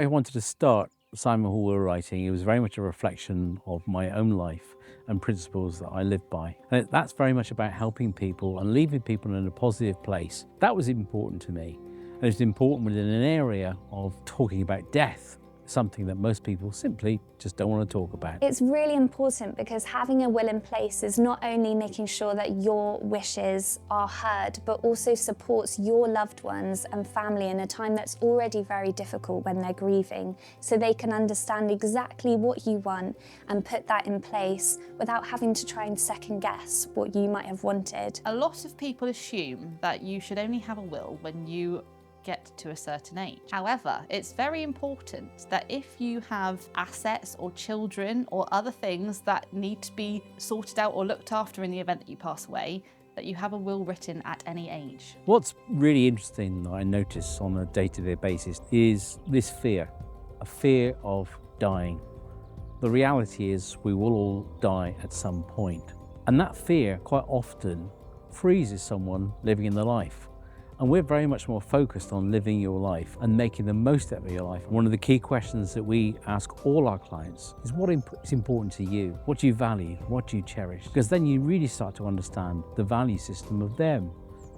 I wanted to start Simon Hall Will Writing. It was very much a reflection of my own life and principles that I live by. And that's very much about helping people and leaving people in a positive place. That was important to me. And it's important within an area of talking about death, something that most people simply just don't want to talk about. It's really important because having a will in place is not only making sure that your wishes are heard, but also supports your loved ones and family in a time that's already very difficult when they're grieving, so they can understand exactly what you want and put that in place without having to try and second guess what you might have wanted. A lot of people assume that you should only have a will when you get to a certain age. However, it's very important that if you have assets or children or other things that need to be sorted out or looked after in the event that you pass away, that you have a will written at any age. What's really interesting that I notice on a day-to-day basis is this fear, a fear of dying. The reality is we will all die at some point. And that fear quite often freezes someone living in their life. And we're very much more focused on living your life and making the most out of your life. One of the key questions that we ask all our clients is what is important to you? What do you value? What do you cherish? Because then you really start to understand the value system of them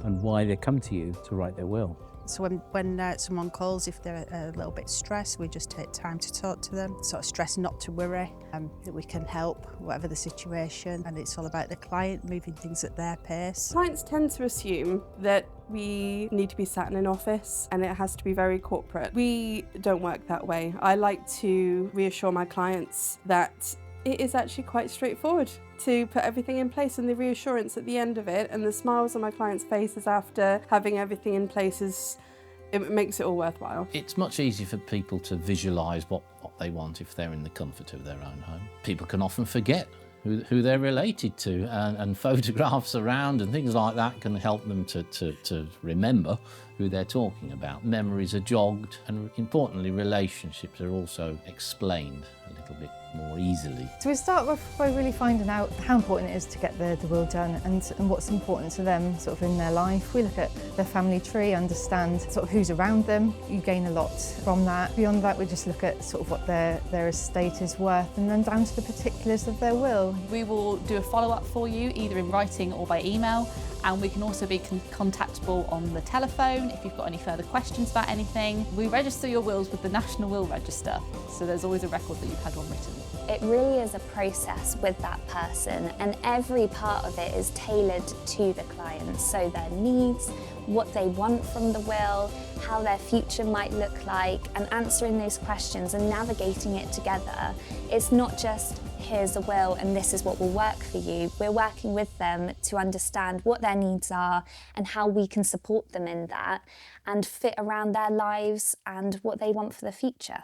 and why they come to you to write their will. So when someone calls, if they're a little bit stressed, we just take time to talk to them, sort of stress not to worry, that we can help whatever the situation, and it's all about the client moving things at their pace. Clients tend to assume that we need to be sat in an office and it has to be very corporate. We don't work that way. I like to reassure my clients that it is actually quite straightforward to put everything in place, and the reassurance at the end of it and the smiles on my clients' faces after having everything in place it makes it all worthwhile. It's much easier for people to visualise what they want if they're in the comfort of their own home. People can often forget who they're related to, and photographs around and things like that can help them to remember who they're talking about. Memories are jogged, and importantly, relationships are also explained a little bit more easily. So we start off by really finding out how important it is to get the will done and what's important to them sort of in their life. We look at their family tree, understand sort of who's around them. You gain a lot from that. Beyond that, we just look at sort of what their estate is worth, and then down to the particulars of their will. We will do a follow-up for you, either in writing or by email, and we can also be contactable on the telephone if you've got any further questions about anything. We register your wills with the National Will Register, so there's always a record that you've had one written. It really is a process with that person, and every part of it is tailored to the client. So their needs, what they want from the will, how their future might look like, and answering those questions and navigating it together. It's not just here's a will and this is what will work for you. We're working with them to understand what their needs are and how we can support them in that and fit around their lives and what they want for the future.